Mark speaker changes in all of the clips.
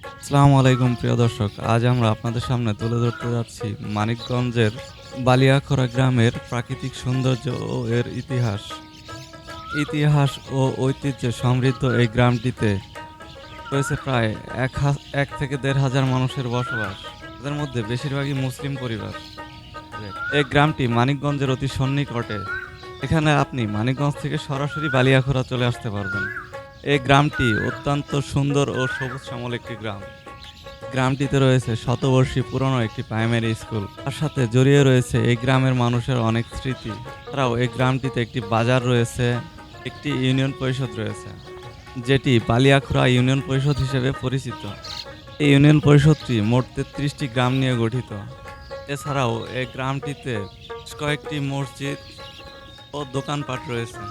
Speaker 1: আসসালামু আলাইকুম প্রিয় দর্শক। আজ আমরা আপনাদের সামনে তুলে ধরতে যাচ্ছি মানিকগঞ্জের বালিয়াখরা গ্রামের প্রাকৃতিক সৌন্দর্য ও এর ইতিহাস। ইতিহাস ও ঐতিহ্যে সমৃদ্ধ এই গ্রামটিতে রয়েছে প্রায় ১ থেকে ১,৫০০ মানুষের বসবাস। তাদের মধ্যে বেশিরভাগই মুসলিম পরিবার। এই গ্রামটি মানিকগঞ্জের অতি সন্নিকটে। এখানে আপনি মানিকগঞ্জ থেকে সরাসরি বালিয়াখরা চলে আসতে পারবেন। এই গ্রামটি অত্যন্ত সুন্দর ও সবুজ শ্যামল একটি গ্রাম। গ্রামটিতে রয়েছে শতবর্ষী পুরনো একটি প্রাইমারি স্কুল। তার সাথে জড়িয়ে রয়েছে এই গ্রামের মানুষের অনেক স্মৃতি। এছাড়াও এই গ্রামটিতে একটি বাজার রয়েছে, একটি ইউনিয়ন পরিষদ রয়েছে, যেটি বালিয়াখুড়া ইউনিয়ন পরিষদ হিসেবে পরিচিত। এই ইউনিয়ন পরিষদটি মোট ৩৩টি গ্রাম নিয়ে গঠিত। এছাড়াও এই গ্রামটিতে বেশ কয়েকটি মসজিদ ও দোকানপাট রয়েছে।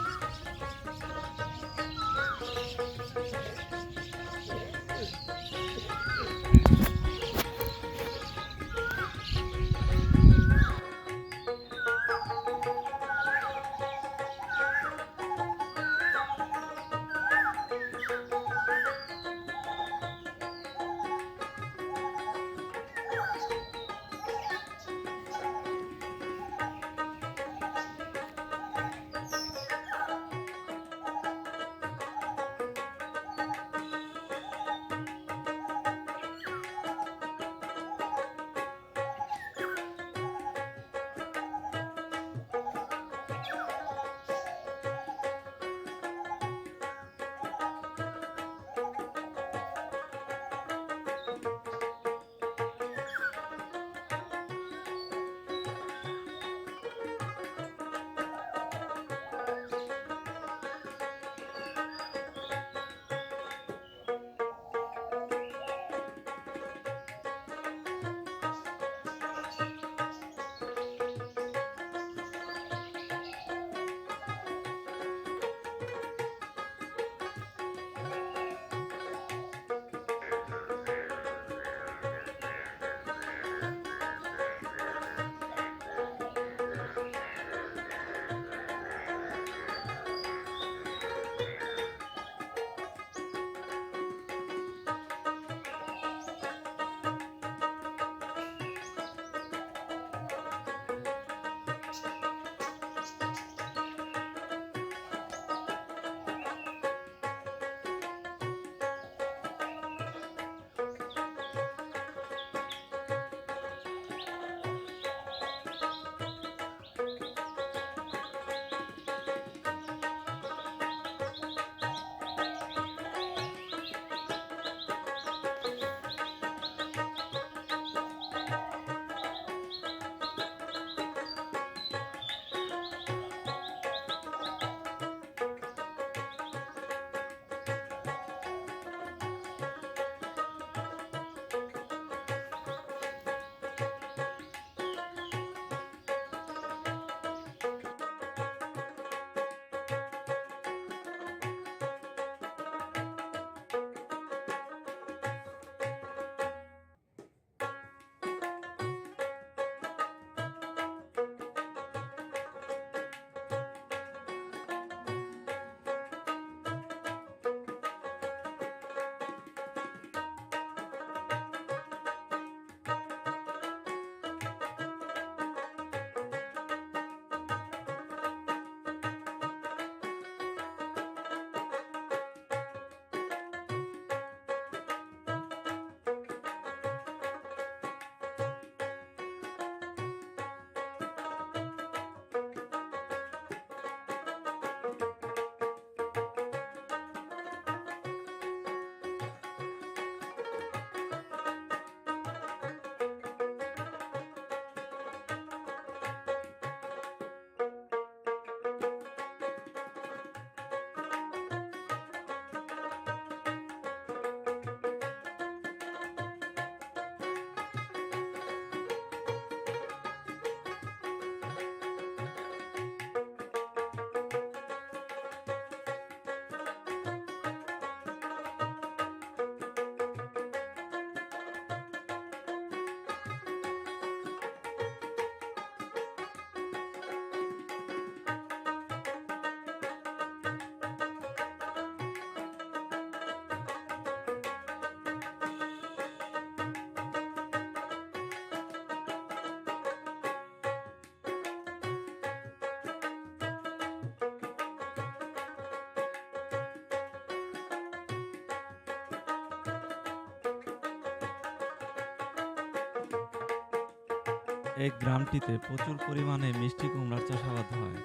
Speaker 1: এই গ্রামটিতে প্রচুর পরিমাণে মিষ্টি কুমড়ার চাষাবাদ হয়।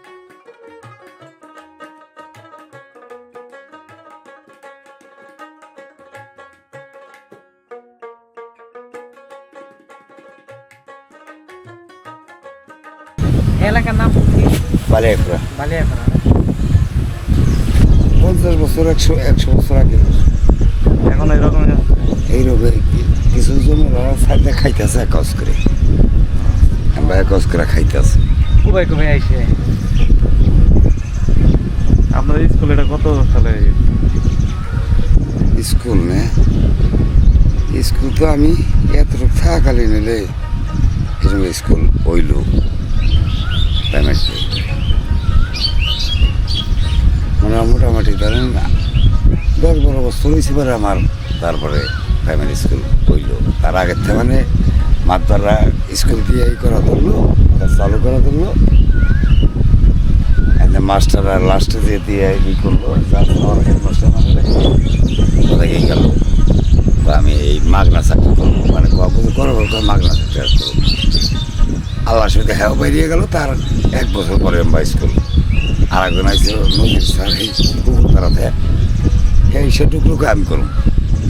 Speaker 2: এলাকার নাম কি?
Speaker 3: বালিয়াকড়া।
Speaker 2: বালিয়াপাড়া।
Speaker 3: 50 বছর 100 বছর আগে
Speaker 1: এখন এরকম
Speaker 3: এইরকম কিছু জমিরা সাইডে খাইতেছে একজ করে, আমরা একজ করে খাইতেছি।
Speaker 2: কবে কবে আইসে?
Speaker 1: আপনার স্কুল এটা কত সালে?
Speaker 3: স্কুল নে স্কুল তো আমি এতটুকু থাকাকালীন নিলে এরকম স্কুল হইল প্রাইমারি, মানে মোটামুটি ধরেন 10-12 বছর হয়েছে পরে আমার তারপরে প্রাইমারি স্কুল হইল। তার আগের থেকে মানে মাতবাররা স্কুল দিয়ে ই করা ধরলো, চালু করা ধরলো, মাস্টাররা লাস্টে দিয়ে দিয়ে ই করলো, যার আমার হেডমাস্টার মানে কোথায় গেল। তো আমি এই মাগনা চাকরি করবো, মানে করবো তো মাগনা চাকরি আর করবো। আল্লাহর সাথে হ্যাঁ বেরিয়ে গেল। তার 1 বছর পরে আমরা স্কুল আর একজন আইসে নদীর স্যার এই পুকুর তারাতে সে টুকরোকে আমি করুন।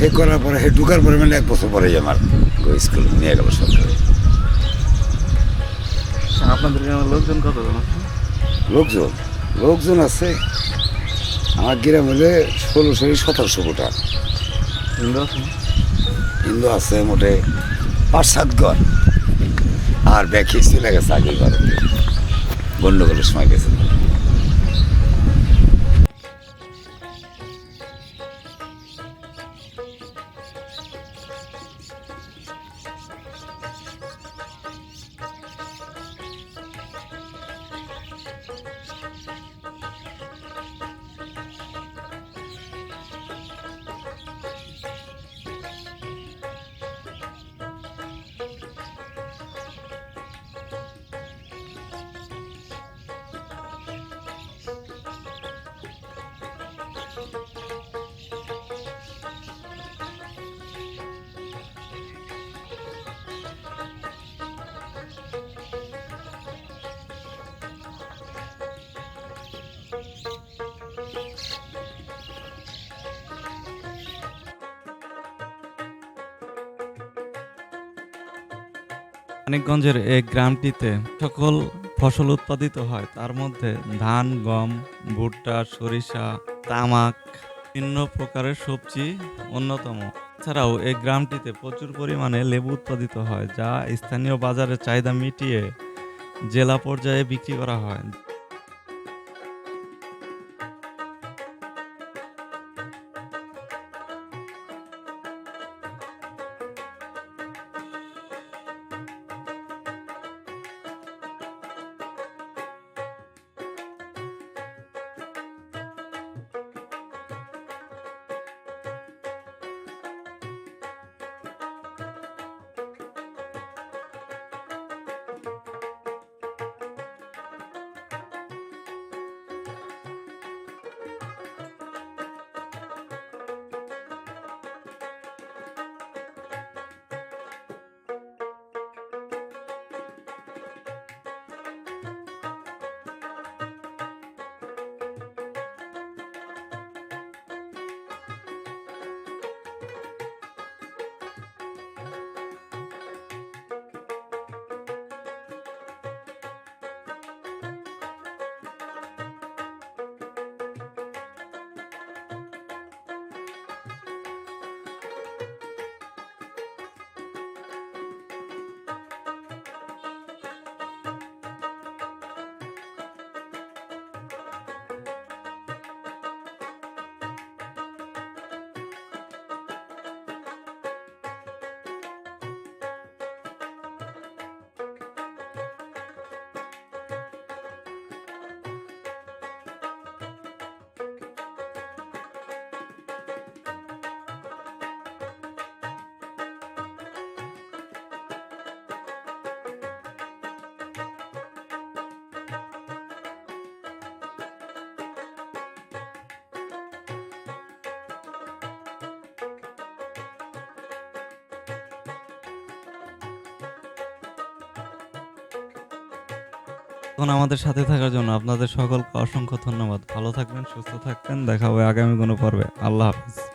Speaker 3: এই করার পরে হে ঢুকার পরে মানে 1 বছর পরেই আমার স্কুল নিয়ে গেল সরকার।
Speaker 1: আপনাদের গ্রামের লোকজন কতজন আছে?
Speaker 3: লোকজন লোকজন আছে আমার গ্রাম হলে 1600-1700 গোটা।
Speaker 1: হিন্দু আছে না?
Speaker 3: হিন্দু আছে মোটে 5-7 ঘর, আর ব্যাকি চলে গেছে আগের ভারতে, গন্ডগোলের সময় গেছে।
Speaker 1: মানিকগঞ্জের এই গ্রামটিতে সকল ফসল উৎপাদিত হয়, তার মধ্যে ধান, গম, ভুট্টা, সরিষা, তামাক, বিভিন্ন প্রকারের সবজি অন্যতম। এছাড়াও এই গ্রামটিতে প্রচুর পরিমাণে লেবু উৎপাদিত হয়, যা স্থানীয় বাজারে চাহিদা মিটিয়ে জেলা পর্যায়ে বিক্রি করা হয়। তখন আমাদের সাথে থাকার জন্য আপনাদের সকলকে অসংখ্য ধন্যবাদ। ভালো থাকবেন, সুস্থ থাকবেন, দেখা হবে আগামী কোনো পর্বে। আল্লাহ হাফিজ।